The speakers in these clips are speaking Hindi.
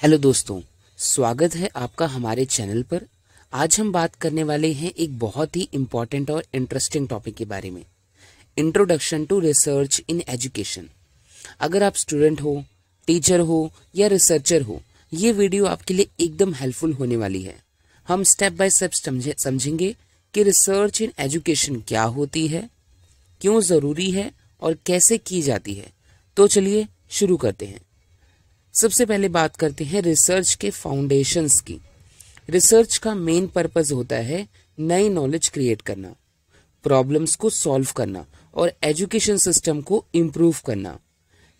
हेलो दोस्तों, स्वागत है आपका हमारे चैनल पर। आज हम बात करने वाले हैं एक बहुत ही इम्पोर्टेंट और इंटरेस्टिंग टॉपिक के बारे में, introduction to research in education. अगर आप स्टूडेंट हो, टीचर हो या रिसर्चर हो, ये वीडियो आपके लिए एकदम हेल्पफुल होने वाली है। हम स्टेप बाय स्टेप समझेंगे कि रिसर्च इन एजुकेशन क्या होती है, क्यों ज़रूरी है और कैसे की जाती है। तो चलिए शुरू करते हैं। सबसे पहले बात करते हैं रिसर्च के फाउंडेशंस की। रिसर्च का मेन पर्पस होता है नई नॉलेज क्रिएट करना, प्रॉब्लम्स को सॉल्व करना और एजुकेशन सिस्टम को इम्प्रूव करना।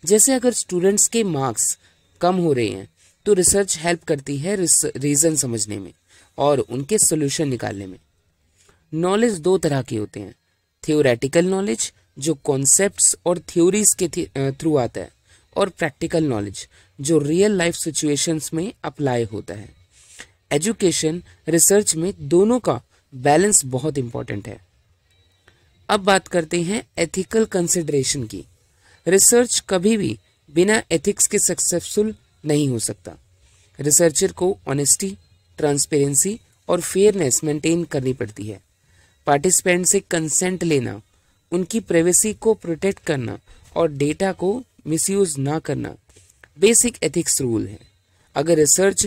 जैसे अगर स्टूडेंट्स के मार्क्स कम हो रहे हैं तो रिसर्च हेल्प करती है रीज़न समझने में और उनके सोल्यूशन निकालने में। नॉलेज दो तरह के होते हैं, थियोरेटिकल नॉलेज जो कॉन्सेप्ट्स और थ्योरीज के थ्रू आता है, और प्रैक्टिकल नॉलेज जो रियल लाइफ सिचुएशंस में अप्लाई होता है। एजुकेशन रिसर्च में दोनों का बैलेंस बहुत इंपॉर्टेंट है। अब बात करते हैं एथिकल कंसिडरेशन की। रिसर्च कभी भी बिना एथिक्स के सक्सेसफुल नहीं हो सकता। रिसर्चर को ऑनेस्टी, ट्रांसपेरेंसी और फेयरनेस मेंटेन करनी पड़ती है। पार्टिसिपेंट से कंसेंट लेना, उनकी प्राइवेसी को प्रोटेक्ट करना और डेटा को मिसयूज ना करना बेसिक एथिक्स रूल है। अगर रिसर्च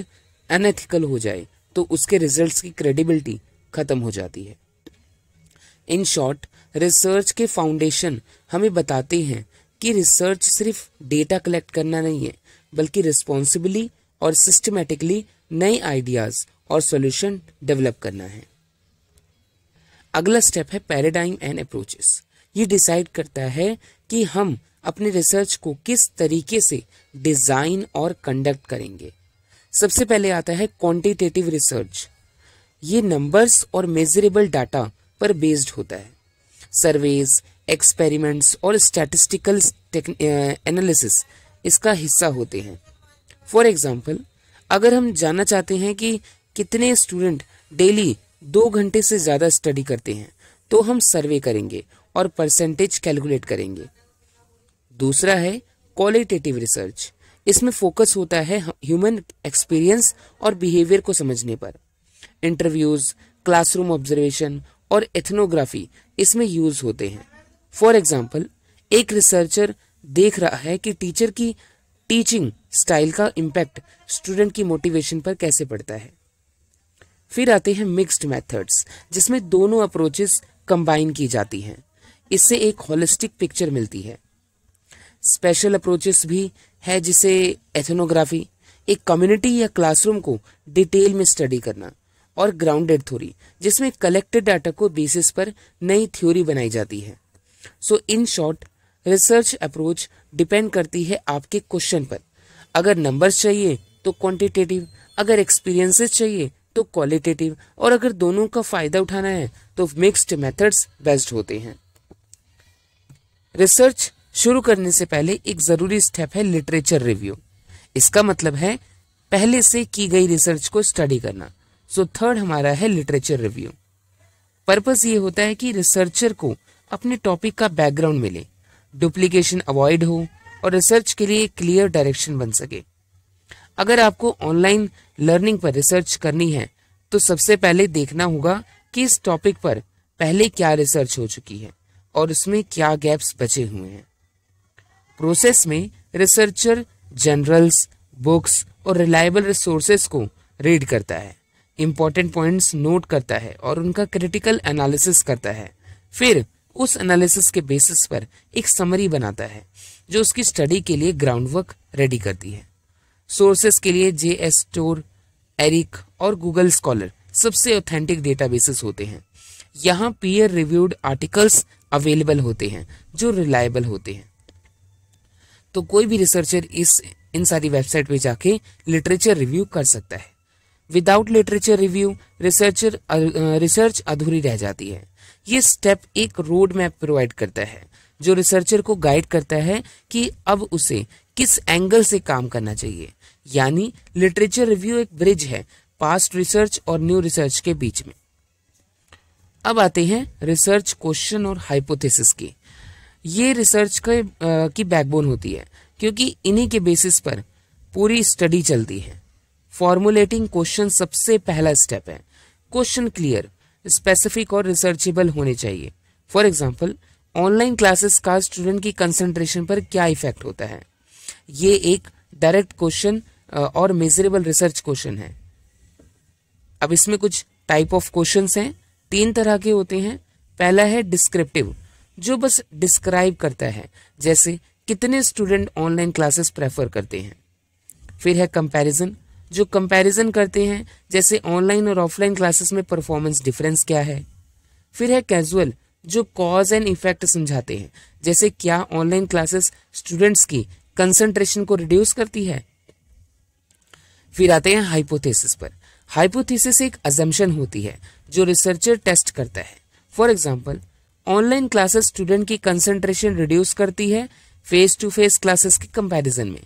अनएथिकल हो जाए तो उसके रिजल्ट्स की क्रेडिबिलिटी खत्म हो जाती है। इन शॉर्ट, रिसर्च के फाउंडेशन हमें बताते हैं कि रिसर्च सिर्फ डेटा कलेक्ट करना नहीं है, बल्कि रिस्पॉन्सिबली और सिस्टमेटिकली नए आइडियाज और सॉल्यूशन डेवलप करना है। अगला स्टेप है पैराडाइम एंड अप्रोचेस। ये डिसाइड करता है कि हम अपने रिसर्च को किस तरीके से डिजाइन और कंडक्ट करेंगे। सबसे पहले आता है क्वांटिटेटिव रिसर्च। ये नंबर्स और मेजरेबल डाटा पर बेस्ड होता है। सर्वेज, एक्सपेरिमेंट्स और स्टैटिस्टिकल एनालिसिस इसका हिस्सा होते हैं। फॉर एग्जांपल, अगर हम जानना चाहते हैं कि कितने स्टूडेंट डेली 2 घंटे से ज़्यादा स्टडी करते हैं, तो हम सर्वे करेंगे और परसेंटेज कैलकुलेट करेंगे। दूसरा है क्वालिटेटिव रिसर्च। इसमें फोकस होता है ह्यूमन एक्सपीरियंस और बिहेवियर को समझने पर। इंटरव्यूज, क्लासरूम ऑब्जर्वेशन और एथनोग्राफी इसमें यूज होते हैं। फॉर एग्जांपल, एक रिसर्चर देख रहा है कि टीचर की टीचिंग स्टाइल का इम्पैक्ट स्टूडेंट की मोटिवेशन पर कैसे पड़ता है। फिर आते हैं मिक्स्ड मेथड्स, जिसमें दोनों अप्रोचेस कंबाइन की जाती हैं। इससे एक होलिस्टिक पिक्चर मिलती है। स्पेशल अप्रोचेस भी है, जिसे एथनोग्राफी, एक कम्युनिटी या क्लासरूम को डिटेल में स्टडी करना, और ग्राउंडेड थ्योरी, जिसमें कलेक्टेड डाटा को बेसिस पर नई थ्योरी बनाई जाती है। So in short, research approach depend करती है आपके क्वेश्चन पर। अगर नंबर्स चाहिए तो क्वांटिटेटिव, अगर एक्सपीरियंसेस चाहिए तो क्वालिटेटिव, और अगर दोनों का फायदा उठाना है तो मिक्स्ड मेथड्स बेस्ट होते हैं। रिसर्च शुरू करने से पहले एक जरूरी स्टेप है लिटरेचर रिव्यू। इसका मतलब है पहले से की गई रिसर्च को स्टडी करना। सो थर्ड हमारा है लिटरेचर रिव्यू। पर्पस ये होता है कि रिसर्चर को अपने टॉपिक का बैकग्राउंड मिले, डुप्लीकेशन अवॉइड हो और रिसर्च के लिए क्लियर डायरेक्शन बन सके। अगर आपको ऑनलाइन लर्निंग पर रिसर्च करनी है तो सबसे पहले देखना होगा कि इस टॉपिक पर पहले क्या रिसर्च हो चुकी है और उसमें क्या गैप्स बचे हुए हैं। प्रोसेस में रिसर्चर जर्नल्स, बुक्स और रिलायबल रिसोर्सेज को रीड करता है, इंपॉर्टेंट पॉइंट्स नोट करता है और उनका क्रिटिकल एनालिसिस करता है। फिर उस एनालिसिस के बेसिस पर एक समरी बनाता है जो उसकी स्टडी के लिए ग्राउंड वर्क रेडी करती है। सोर्सेस के लिए JS Store, एरिक और गूगल स्कॉलर सबसे ऑथेंटिक डेटाबेसेस होते हैं। यहाँ पीयर रिव्यूड आर्टिकल्स अवेलेबल होते हैं जो रिलायबल होते हैं। तो कोई भी रिसर्चर इन सारी वेबसाइट पे जाके लिटरेचर रिव्यू कर सकता है। विदाउट लिटरेचर रिव्यू रिसर्च अधूरी रह जाती है। ये स्टेप एक रोड मैप प्रोवाइड करता है जो रिसर्चर को गाइड करता है कि अब उसे किस एंगल से काम करना चाहिए। यानी लिटरेचर रिव्यू एक ब्रिज है पास्ट रिसर्च और न्यू रिसर्च के बीच में। अब आते हैं रिसर्च क्वेश्चन और हाइपोथेसिस की। ये रिसर्च की बैकबोन होती है, क्योंकि इन्हीं के बेसिस पर पूरी स्टडी चलती है। फॉर्मुलेटिंग क्वेश्चन सबसे पहला स्टेप है। क्वेश्चन क्लियर, स्पेसिफिक और रिसर्चेबल होने चाहिए। फॉर एग्जाम्पल, ऑनलाइन क्लासेस का स्टूडेंट की कंसंट्रेशन पर क्या इफेक्ट होता है। ये एक डायरेक्ट क्वेश्चन और मेजरेबल रिसर्च क्वेश्चन है। अब इसमें कुछ टाइप ऑफ क्वेश्चंस हैं, 3 तरह के होते हैं। पहला है डिस्क्रिप्टिव, जो बस डिस्क्राइब करता है, जैसे कितने स्टूडेंट ऑनलाइन क्लासेस प्रेफर करते हैं। फिर है कंपैरिजन, जो कंपैरिजन करते हैं, जैसे ऑनलाइन और ऑफलाइन क्लासेस में परफॉर्मेंस डिफरेंस क्या है। फिर है कैजुअल, जो कॉज एंड इफेक्ट समझाते हैं, जैसे क्या ऑनलाइन क्लासेस स्टूडेंट्स की कंसंट्रेशन को रिड्यूस करती है। फिर आते हैं हाइपोथेसिस पर। हाइपोथेसिस एक अजम्पशन होती है जो रिसर्चर टेस्ट करता है। For example, online classes student की कंसंट्रेशन रिड्यूस करती है फेस टू फेस क्लासेस के कंपैरिजन में।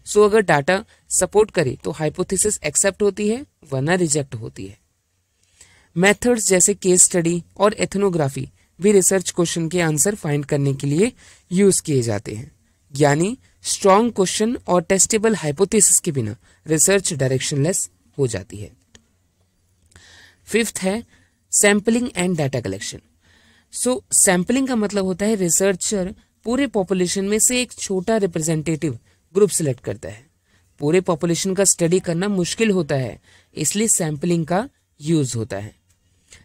सो अगर डाटा सपोर्ट करे तो हाइपोथेसिस एक्सेप्ट होती है, वरना रिजेक्ट होती है। मेथड्स जैसे केस स्टडी और एथनोग्राफी भी रिसर्च क्वेश्चन के आंसर फाइंड करने के लिए यूज किए जाते हैं। यानी स्ट्रॉन्ग क्वेश्चन और टेस्टेबल हाइपोथेसिस के बिना रिसर्च डायरेक्शनलेस हो जाती है। फिफ्थ है sampling and data collection. So sampling का मतलब होता है रिसर्चर पूरे पॉपुलेशन में से एक छोटा रिप्रेजेंटेटिव ग्रुप सिलेक्ट करता है। पूरे पॉपुलेशन का स्टडी करना मुश्किल होता है, इसलिए सैम्पलिंग का यूज होता है।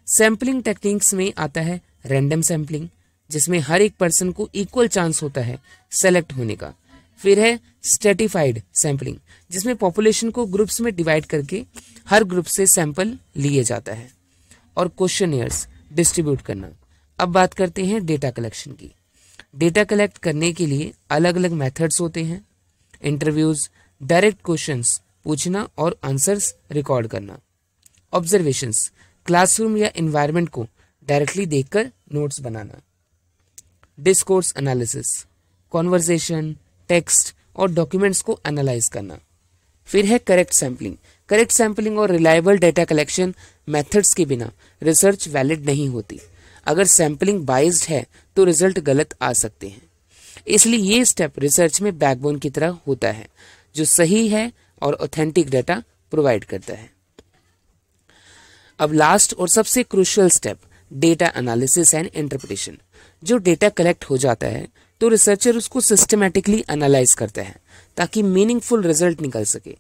सैम्पलिंग टेक्निक्स में आता है रैंडम सैम्पलिंग, जिसमें हर एक पर्सन को इक्वल चांस होता है सेलेक्ट होने का। फिर है स्ट्रेटिफाइड सैम्पलिंग, जिसमें पॉपुलेशन को ग्रुप्स में डिवाइड करके हर ग्रुप से सैंपल लिए जाता है। और क्वेश्चनियर्स डिस्ट्रीब्यूट करना। अब बात करते हैं डेटा कलेक्शन की। डेटा कलेक्ट करने के लिए अलग अलग मेथड्स होते हैं। इंटरव्यूज, डायरेक्ट क्वेश्चंस पूछना और आंसर्स रिकॉर्ड करना। ऑब्जर्वेशंस, क्लासरूम या एनवायरनमेंट को डायरेक्टली देखकर नोट्स बनाना। डिस्कोर्स एनालिसिस, कॉन्वर्सेशन, टेक्स्ट और डॉक्यूमेंट्स को एनालाइज करना। फिर है करेक्ट सैम्पलिंग। करेक्ट सैम्पलिंग और रिलायबल डेटा कलेक्शन मेथड्स के बिना रिसर्च वैलिड नहीं होती। अगर सैम्पलिंग बाइज्ड है तो रिजल्ट गलत आ सकते हैं। इसलिए ये स्टेप रिसर्च में बैकबोन की तरह होता है, जो सही है और ऑथेंटिक डाटा प्रोवाइड करता है। अब लास्ट और सबसे crucial step, data analysis and interpretation. जो डेटा कलेक्ट हो जाता है तो रिसर्चर उसको सिस्टमैटिकली एनालाइज करता है ताकि मीनिंगफुल रिजल्ट निकल सके।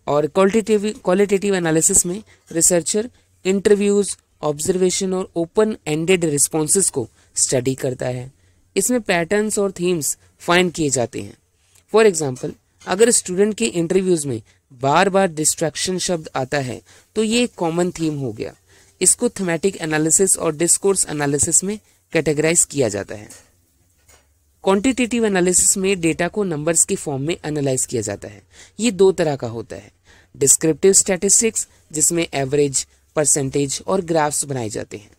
और क्वालिटेटिव एनालिसिस में रिसर्चर इंटरव्यूज, ऑब्जर्वेशन और ओपन एंडेड रिस्पॉन्सेस को स्टडी करता है। इसमें पैटर्न्स और थीम्स फाइंड किए जाते हैं। फॉर एग्जाम्पल, अगर स्टूडेंट के इंटरव्यूज में बार बार डिस्ट्रैक्शन शब्द आता है तो ये एक कॉमन थीम हो गया। इसको थीमेटिक एनालिसिस और डिस्कोर्स एनालिसिस में कैटेगराइज किया जाता है। क्वांटिटेटिव एनालिसिस में डेटा को नंबर्स के फॉर्म में एनालाइज किया जाता है। ये 2 तरह का होता है। डिस्क्रिप्टिव स्टैटिस्टिक्स, जिसमें एवरेज, परसेंटेज और ग्राफ्स बनाए जाते हैं।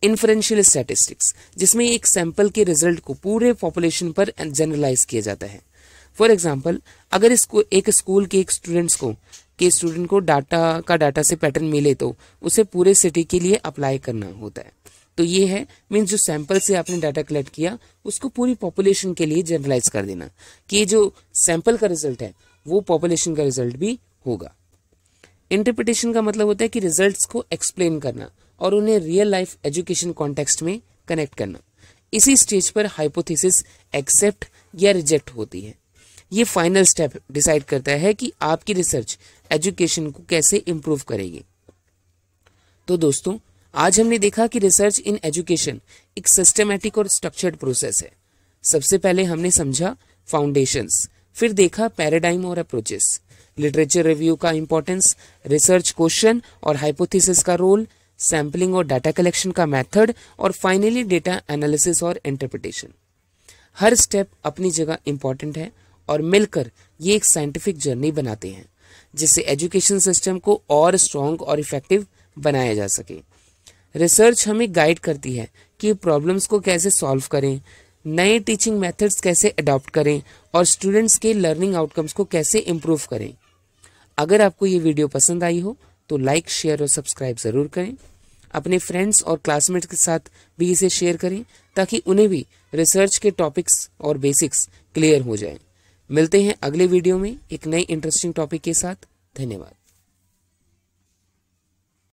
इन्फरेंशियल स्टैटिस्टिक्स, जिसमें एक सैंपल के रिजल्ट को पूरे पॉपुलेशन पर जनरलाइज किया जाता है। फॉर एग्जाम्पल, अगर एक स्कूल के स्टूडेंट को डाटा से पैटर्न मिले तो उसे पूरे सिटी के लिए अप्लाई करना होता है। तो ये है मीन्स जो सैंपल से आपने डाटा कलेक्ट किया उसको पूरी पॉपुलेशन के लिए जनरलाइज कर देना कि जो सैंपल का रिजल्ट है वो पॉपुलेशन का रिजल्ट भी होगा। इंटरप्रिटेशन का मतलब होता है कि रिजल्ट्स को एक्सप्लेन करना और उन्हें रियल लाइफ एजुकेशन कॉन्टेक्स्ट में कनेक्ट करना। इसी स्टेज पर हाइपोथेसिस एक्सेप्ट या रिजेक्ट होती है। ये फाइनल स्टेप डिसाइड करता है कि आपकी रिसर्च एजुकेशन को कैसे इम्प्रूव करेगी। तो दोस्तों, आज हमने देखा कि रिसर्च इन एजुकेशन एक सिस्टमैटिक और स्ट्रक्चर्ड प्रोसेस है। सबसे पहले हमने समझा फाउंडेशंस, फिर देखा पैराडाइम और अप्रोचेस, लिटरेचर रिव्यू का इंपॉर्टेंस, रिसर्च क्वेश्चन और हाइपोथेसिस का रोल, सैम्पलिंग और डाटा कलेक्शन का मेथड और फाइनली डेटा एनालिसिस और इंटरप्रिटेशन। हर स्टेप अपनी जगह इंपॉर्टेंट है और मिलकर ये एक साइंटिफिक जर्नी बनाते हैं जिससे एजुकेशन सिस्टम को और स्ट्रॉन्ग और इफेक्टिव बनाया जा सके। रिसर्च हमें गाइड करती है कि प्रॉब्लम्स को कैसे सॉल्व करें, नए टीचिंग मेथड्स कैसे अडॉप्ट करें और स्टूडेंट्स के लर्निंग आउटकम्स को कैसे इम्प्रूव करें। अगर आपको ये वीडियो पसंद आई हो तो लाइक, शेयर और सब्सक्राइब ज़रूर करें। अपने फ्रेंड्स और क्लासमेट्स के साथ भी इसे शेयर करें ताकि उन्हें भी रिसर्च के टॉपिक्स और बेसिक्स क्लियर हो जाएं। मिलते हैं अगले वीडियो में एक नई इंटरेस्टिंग टॉपिक के साथ। धन्यवाद।